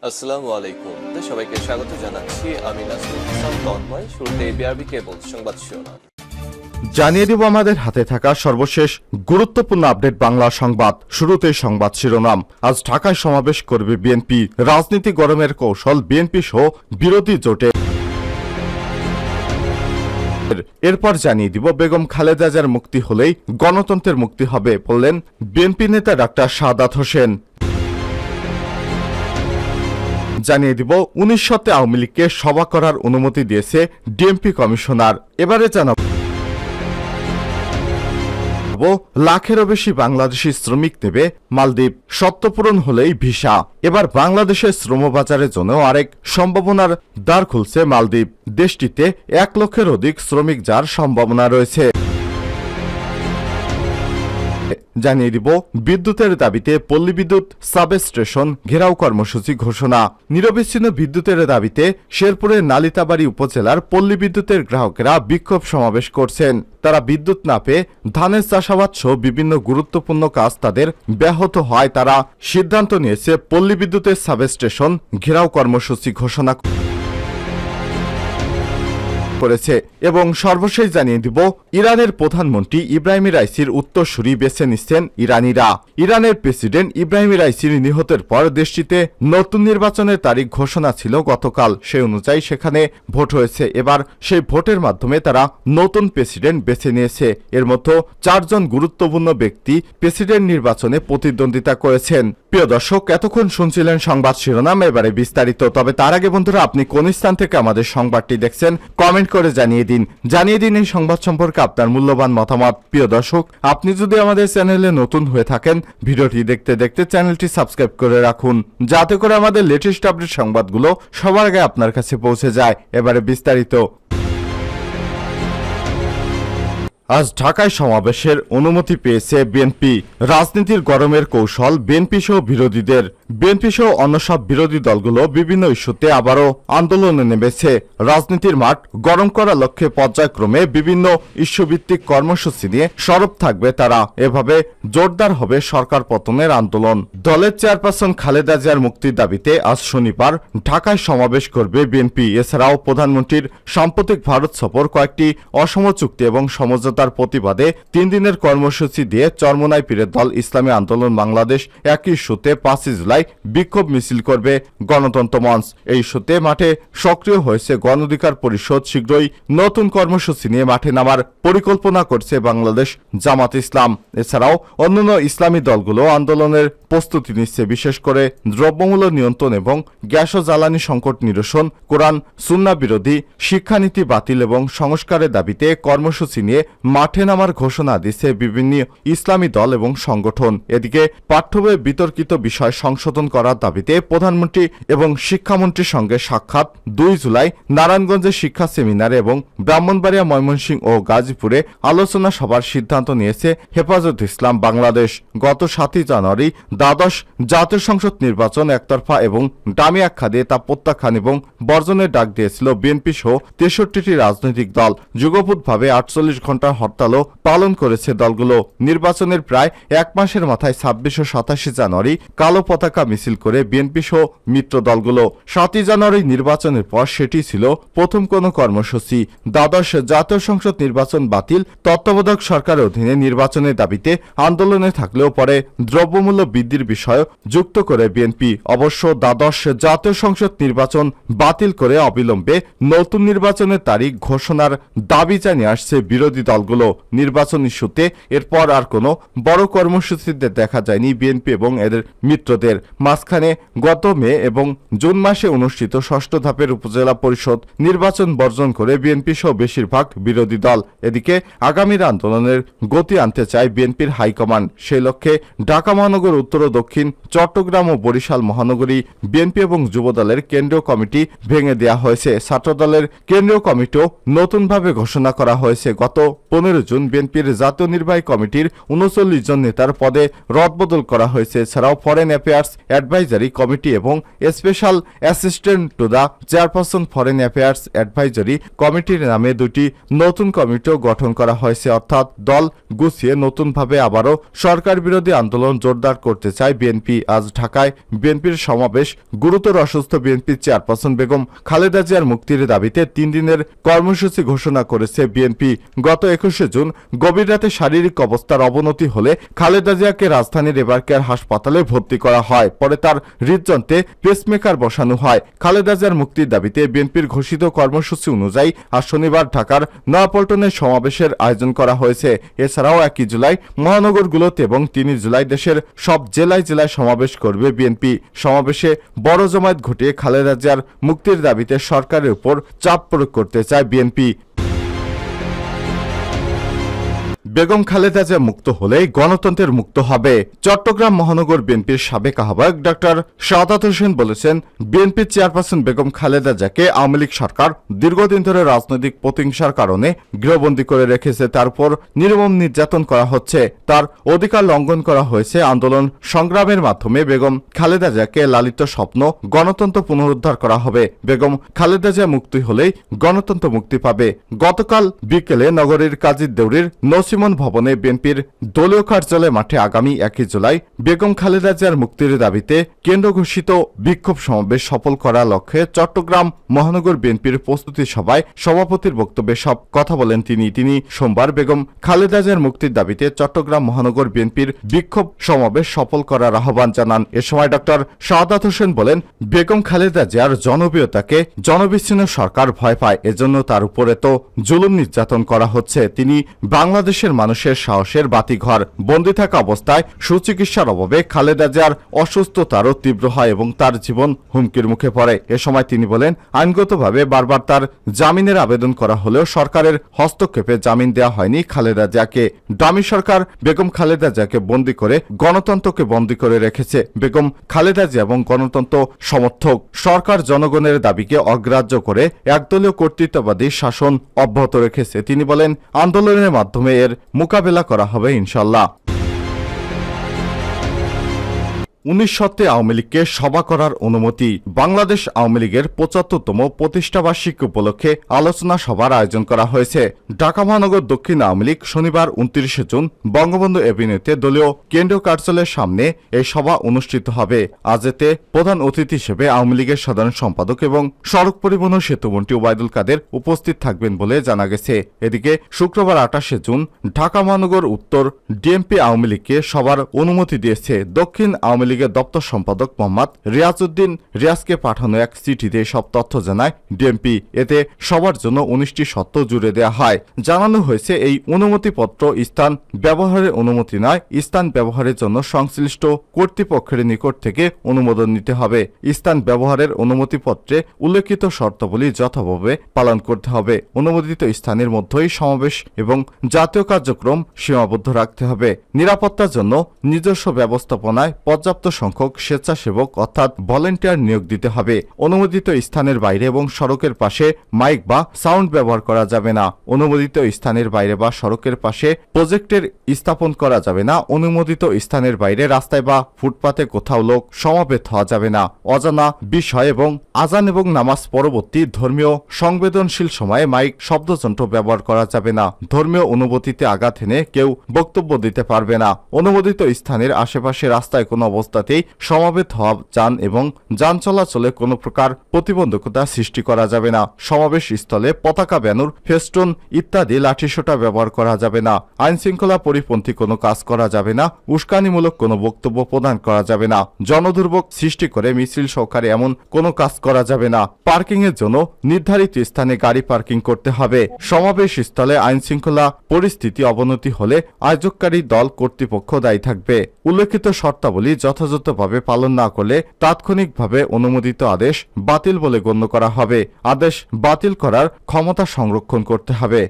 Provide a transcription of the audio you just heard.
আসসালামু আলাইকুম। সবাইকে স্বাগত জানাচ্ছি। আমি নাসরুল ইসলাম তন্ময়। শুরুতে বিআরবি কেবল সংবাদ শিরোনাম জানিয়ে দিব আমাদের হাতে থাকা সর্বশেষ গুরুত্বপূর্ণ আপডেট বাংলা সংবাদ। শুরুতেই সংবাদ শিরোনাম। আজ ঢাকায় সমাবেশ করবে বিএনপি। রাজনীতি গরমের কৌশল বিএনপি সহ বিরোধী জোটে। এরপর জানিয়ে দিব বেগম খালেদা জিয়ার মুক্তি হলেই গণতন্ত্রের মুক্তি হবে বললেন বিএনপি নেতা ডাক্তার সাদাত হোসেন। জানিয়ে দিব 1900-তে আওয়ামী লীগকে সভা করার অনুমতি দিয়েছে ডিএমপি কমিশনার। এবারে জানাব লাখেরও বেশি বাংলাদেশি শ্রমিক নেবে মালদ্বীপ। শর্ত পূরণ হলেই ভিসা। এবার বাংলাদেশের শ্রমবাজারের জন্য আরেক সম্ভাবনার দ্বার খুলছে মালদ্বীপ। দেশটিতে 1 লক্ষের অধিক শ্রমিক যাওয়ার সম্ভাবনা রয়েছে। জানিয়ে দিব বিদ্যুতের দাবিতে পল্লী বিদ্যুৎ সাবস্টেশন ঘেরাও কর্মসূচি ঘোষণা। নিরবিচ্ছিন্ন বিদ্যুতের দাবিতে শেরপুরের নালিতাবাড়ী উপজেলার পল্লী বিদ্যুতের গ্রাহকেরা বিক্ষোভ সমাবেশ করছেন। তারা বিদ্যুৎ না পেয়ে ধানের চাষাবাদ সহ বিভিন্ন গুরুত্বপূর্ণ কাজ তাদের ব্যাহত হয়। তারা সিদ্ধান্ত নিয়েছে পল্লী বিদ্যুতের সাবস্টেশন ঘেরাও কর্মসূচি ঘোষণা করেছে। এবং সর্বশেষ জানিয়ে দিব ইরানের প্রধানমন্ত্রী ইব্রাহিম রাইসির উত্তরসূরি বেছে নিচ্ছেন ইরানিরা। ইরানের প্রেসিডেন্ট ইব্রাহিম রাইসির নিহতের পর দেশটিতে নতুন নির্বাচনের তারিখ ঘোষণা ছিল গতকাল। সেই অনুযায়ী সেখানে ভোট হয়েছে। এবার সেই ভোটের মাধ্যমে তারা নতুন প্রেসিডেন্ট বেছে নিয়েছে। এর মধ্যে 4 জন গুরুত্বপূর্ণ ব্যক্তি প্রেসিডেন্ট নির্বাচনে প্রতিদ্বন্দ্বিতা করেছেন। প্রিয় দর্শক, এতক্ষণ শুনছিলেন সংবাদ শিরোনাম। এবারে বিস্তারিত। তবে তার আগে বন্ধুরা, আপনি কোন স্থান থেকে আমাদের সংবাদটি দেখছেন কমেন্ট করে জানিয়ে দিন এই সংবাদ সম্পর্কে আপনার মূল্যবান মতামত। প্রিয় দর্শক, আপনি যদি আমাদের চ্যানেলে নতুন হয়ে থাকেন, ভিডিওটি দেখতে দেখতে চ্যানেলটি সাবস্ক্রাইব করে রাখুন, যাতে করে আমাদের লেটেস্ট আপডেট সংবাদগুলো সবার আগে আপনার কাছে পৌঁছে যায়। এবারে বিস্তারিত। আজ ঢাকায় সমাবেশের অনুমতি পেয়েছে বিএনপি। রাজনীতির গরমের কৌশল বিএনপি সহ বিরোধীদের। বিএনপি সহ অন্য সব বিরোধী দলগুলো বিভিন্ন ইস্যুতে আবারও আন্দোলনে নেমেছে। রাজনীতির মাঠ গরম করার লক্ষ্যে পর্যায়ক্রমে বিভিন্ন ইস্যুভিত্তিক কর্মসূচি নিয়ে সরব থাকবে তারা। এভাবে জোরদার হবে সরকার পতনের আন্দোলন। দলের চেয়ারপারসন খালেদা জিয়ার মুক্তির দাবিতে আজ শনিবার ঢাকায় সমাবেশ করবে বিএনপি। এছাড়াও প্রধানমন্ত্রীর সাম্প্রতিক ভারত সফর, কয়েকটি অসম চুক্তি এবং সমঝোতার প্রতিবাদে 3 দিনের কর্মসূচি দিয়ে চরমোনাই পীরের দল ইসলামী আন্দোলন বাংলাদেশ একই ইস্যুতে 5 জুলাই বিক্ষোভ মিছিল করবে গণতন্ত্র মঞ্চ। এই ইস্যুতে মাঠে সক্রিয় হয়েছে গণ অধিকার পরিষদ। শীঘ্রই নতুন কর্মসূচি নিয়ে মাঠে নামার পরিকল্পনা করছে বাংলাদেশ জামাত ইসলাম। এছাড়াও অন্যান্য ইসলামী দলগুলো আন্দোলনের প্রস্তুতি নিচ্ছে। বিশেষ করে দ্রব্যমূল্য নিয়ন্ত্রণ এবং গ্যাস ও জ্বালানি সংকট নিরসন, কোরআন সুন্নাহ বিরোধী শিক্ষানীতি বাতিল এবং সংস্কারের দাবিতে কর্মসূচি নিয়ে মাঠে নামার ঘোষণা দিচ্ছে বিভিন্ন ইসলামী দল এবং সংগঠন। এদিকে পাঠ্যবইয়ে বিতর্কিত বিষয় সংশোধন করার দাবিতে প্রধানমন্ত্রী এবং শিক্ষামন্ত্রীর সঙ্গে সাক্ষাৎ 2 জুলাই নারায়ণগঞ্জে শিক্ষা সেমিনারে এবং ব্রাহ্মণবাড়িয়া, ময়মনসিংহ ও গাজীপুরে আলোচনা সভার সিদ্ধান্ত নিয়েছে হেফাজত ইসলাম বাংলাদেশ। গত 7 জানুয়ারি দ্বাদশ জাতীয় সংসদ নির্বাচন একতরফা এবং ডামি আখ্যা দিয়ে তা প্রত্যাখ্যান এবং বর্জনের ডাক দিয়েছিল বিএনপি সহ 63টি রাজনৈতিক দল। যুগপৎভাবে 48 ঘন্টা হরতালও পালন করেছে দলগুলো। নির্বাচনের প্রায় 1 মাসের মাথায় 26 ও 27 জানুয়ারি কালো পতাকা মিছিল করে বিএনপি সহ মিত্র দলগুলো। 7 জানুয়ারি নির্বাচনের পর সেটি ছিল প্রথম কোনো কর্মসূচি। দ্বাদশ জাতীয় সংসদ নির্বাচন বাতিল, তত্ত্বাবধায়ক সরকারের অধীনে নির্বাচনের দাবিতে আন্দোলনে থাকলেও পরে দ্রব্যমূল্য বৃদ্ধির বিষয় যুক্ত করে বিএনপি। অবশ্য দ্বাদশ জাতীয় সংসদ নির্বাচন বাতিল করে অবিলম্বে নতুন নির্বাচনের তারিখ ঘোষণার দাবি জানিয়ে আসছে বিরোধী দলগুলো। নির্বাচন ইস্যুতে এরপর আর কোনো বড় কর্মসূচিতে দেখা যায়নি বিএনপি এবং এদের মিত্রদের। মাঝখানে গত মে এবং জুন মাসে অনুষ্ঠিত 6ষ্ঠ ধাপের উপজেলা পরিষদ নির্বাচন বর্জন করে বিএনপি সহ বেশিরভাগ বিরোধী দল। এদিকে আগামীর আন্দোলনের গতি আনতে চায় বিএনপির হাইকমান্ড। সেই লক্ষ্যে ঢাকা মহানগর, উত্তর ও দক্ষিণ চট্টগ্রাম ও বরিশাল মহানগরী বিএনপি এবং যুবদলের কেন্দ্রীয় কমিটি ভেঙে দেওয়া হয়েছে। ছাত্রদলের কেন্দ্রীয় কমিটিও নতুনভাবে ঘোষণা করা হয়েছে। গত 15 জুন বিএনপির জাতীয় নির্বাহী কমিটির 39 জন নেতার পদে রদবদল করা হয়েছে। এছাড়াও ফরেন অ্যাফেয়ার্স অ্যাডভাইজারি কমিটি এবং special assistant to the chairperson foreign affairs advisory কমিটির নামে দুটি নতুন কমিটিও গঠন করা হয়েছে। অর্থাৎ দল গুছিয়ে নতুনভাবে আবারও সরকার বিরোধী আন্দোলন জোরদার করতে চায় বিএনপি। আজ ঢাকায় বিএনপির সমাবেশ। গুরুতর অসুস্থ বিএনপি চেয়ারপারসন বেগম খালেদা জিয়ার মুক্তির দাবিতে 3 দিনের কর্মসূচি ঘোষণা করেছে বিএনপি। গত 21 জুন গভীর রাতে শারীরিক অবস্থার অবনতি হলে খালেদা জিয়াকে রাজধানীর এবারকেয়ার হাসপাতালে ভর্তি করা হয়। পরে তার হৃদযন্ত্রে পেসমেকার বসানো হয়। খালেদা জিয়ার মুক্তির দাবিতে বিএনপির ঘোষিত কর্মসূচি অনুযায়ী আজ শনিবার ঢাকার নয়াপল্টনে সমাবেশের আয়োজন করা হয়েছে। এছাড়াও 1 জুলাই মহানগরগুলোতে এবং 3 জুলাই দেশের সব জেলায় জেলায় সমাবেশ করবে বিএনপি। সমাবেশে বড় জমায়েত ঘটিয়ে খালেদা জিয়ার মুক্তির দাবিতে সরকারের উপর চাপ প্রয়োগ করতে চায় বিএনপি। বেগম খালেদা জিয়া মুক্ত হলেই গণতন্ত্রের মুক্ত হবে। চট্টগ্রাম মহানগর বিএনপির সাবেক আহ্বায়ক ডক্টর শাহাদাত হোসেন বলেছেন, বিএনপি চেয়ারপারসন বেগম খালেদা জিয়াকে আওয়ামী লীগ সরকার দীর্ঘদিন ধরে রাজনৈতিক প্রতিহিংসার কারণে গৃহবন্দী করে রেখেছে। তার উপর নির্মম নির্যাতন করা হচ্ছে। তার অধিকার লঙ্ঘন করা হয়েছে। আন্দোলন সংগ্রামের মাধ্যমে বেগম খালেদা জিয়াকে লালিত স্বপ্ন গণতন্ত্র পুনরুদ্ধার করা হবে। বেগম খালেদা জিয়া মুক্তি হলেই গণতন্ত্র মুক্তি পাবে। গতকাল বিকেলে নগরীর কাজীরদেউরির নসিমন ভবনে বিএনপির দলীয় কার্যালয় মাঠে আগামী 1 জুলাই বেগম খালেদা জিয়ার মুক্তির দাবিতে কেন্দ্র ঘোষিত বিক্ষোভ সমাবেশ সফল করার লক্ষ্যে চট্টগ্রাম মহানগর বিএনপির প্রস্তুতি সভায় সভাপতির বক্তব্যে সব কথা বলেন তিনি সোমবার বেগম খালেদা জিয়ার মুক্তির দাবিতে চট্টগ্রাম মহানগর বিএনপির বিক্ষোভ সমাবেশ সফল করার আহ্বান জানান। এ সময় ডক্টর শাহাদাত হোসেন বলেন, বেগম খালেদা জিয়ার জনপ্রিয়তাকে জনবিচ্ছিন্ন সরকার ভয় পায়। এজন্য তার উপরে তো জুলুম নির্যাতন করা হচ্ছে। তিনি বাংলাদেশের মানুষের সাহসের বাতিঘর। বন্দী থাকা অবস্থায় সুচিকিৎসার অভাবে খালেদা জিয়ার অসুস্থতারও তীব্র হয় এবং তার জীবন হুমকির মুখে পড়ে। এ সময় তিনি বলেন, আইনগতভাবে বারবার তার জামিনের আবেদন করা হলেও সরকারের হস্তক্ষেপে জামিন দেওয়া হয়নি খালেদা জিয়াকে। ডামি সরকার বেগম খালেদা জিয়াকে বন্দী করে গণতন্ত্রকে বন্দী করে রেখেছে। বেগম খালেদা জিয়া এবং গণতন্ত্র সমর্থক সরকার জনগণের দাবিকে অগ্রাহ্য করে একদলীয় কর্তৃত্ববাদী শাসন অব্যাহত রেখেছে। তিনি বলেন, আন্দোলনের মাধ্যমে এর মোকাবেলা করা হবে ইনশাল্লাহ। 19 আওয়ামী লীগকে সভা করার অনুমতি। বাংলাদেশ আওয়ামী লীগের 75তম প্রতিষ্ঠাবার্ষিকী উপলক্ষে আলোচনা সভার আয়োজন করা হয়েছে। ঢাকা মহানগর দক্ষিণ আওয়ামী লীগ শনিবার 29 জুন বঙ্গবন্ধু এভিনিউতে দলীয় কেন্দ্রীয় কার্যালয়ের সামনে এই সভা অনুষ্ঠিত হবে। আজ এতে প্রধান অতিথি হিসেবে আওয়ামী লীগের সাধারণ সম্পাদক এবং সড়ক পরিবহন ও সেতুমন্ত্রী ওবায়দুল কাদের উপস্থিত থাকবেন বলে জানা গেছে। এদিকে শুক্রবার 28 জুন ঢাকা মহানগর উত্তর ডিএমপি আওয়ামী লীগকে সভার অনুমতি দিয়েছে। দক্ষিণ আওয়ামী লীগের দপ্তর সম্পাদক মোহাম্মদ রিয়াজউদ্দিন রিয়াজকে পাঠানো এক চিঠিতে সব তথ্য জানায় ডিএমপি। এতে সবার জন্য 19টি শর্ত জুড়ে দেওয়া হয়। জানানো হয়েছে, এই অনুমতিপত্র স্থান ব্যবহারের অনুমতি নয়। স্থান ব্যবহারের জন্য সংশ্লিষ্ট কর্তৃপক্ষের নিকট থেকে অনুমোদন নিতে হবে। স্থান ব্যবহারের অনুমতিপত্রে উল্লেখিত শর্তাবলী যথাভাবে পালন করতে হবে। অনুমোদিত স্থানের মধ্যেই সমাবেশ এবং জাতীয় কার্যক্রম সীমাবদ্ধ রাখতে হবে। নিরাপত্তার জন্য নিজস্ব ব্যবস্থাপনায় পর্যাপ্ত সংখ্যক স্বেচ্ছাসেবক অর্থাৎ ভলেন্টিয়ার নিয়োগ দিতে হবে। অনুমোদিত স্থানের বাইরে এবং সড়কের পাশে মাইক বা সাউন্ড ব্যবহার করা যাবে না। অনুমোদিত স্থানের বাইরে বা সড়কের পাশে প্রজেক্টের স্থাপন করা যাবে না। অনুমোদিত স্থানের বাইরে রাস্তায় বা ফুটপাতে কোথাও লোক সমাবেত হওয়া যাবে না। অজানা বিষয় এবং আজান এবং নামাজ পরবর্তী ধর্মীয় সংবেদনশীল সময়ে মাইক শব্দযন্ত্র ব্যবহার করা যাবে না। ধর্মীয় অনুভূতিতে আঘাত এনে কেউ বক্তব্য দিতে পারবে না। অনুমোদিত স্থানের আশেপাশে রাস্তায় কোনো অবস্থাতেই সমাবেত হওয়া যান এবং যান চলাচলে কোনো প্রকার প্রতিবন্ধকতা সৃষ্টি করা যাবে না। সমাবেশ স্থলে পতাকা, ব্যানার, ফেস্টুন ইত্যাদি লাঠিসোঁটা ব্যবহার করা যাবে না। আইন শৃঙ্খলা পরিপন্থী কোনো কাজ করা যাবে না। উস্কানিমূলক কোনো বক্তব্য প্রদান করা যাবে না। জনদুর্ভোগ সৃষ্টি করে মিছিল সহকারে এমন কোনো কাজ করা যাবে না। পার্কিং এর জন্য নির্ধারিত স্থানে গাড়ি পার্কিং করতে হবে। সমাবেশ স্থলে আইন শৃঙ্খলা পরিস্থিতি অবনতি হলে আয়োজককারী দল কর্তৃপক্ষ দায়ী থাকবে। উল্লেখিত শর্তাবলী যথাযথভাবে পালন না করলে তাৎক্ষণিকভাবে অনুমোদিত আদেশ বাতিল বলে গণ্য করা হবে। আদেশ বাতিল করার ক্ষমতা সংরক্ষণ করতে হবে।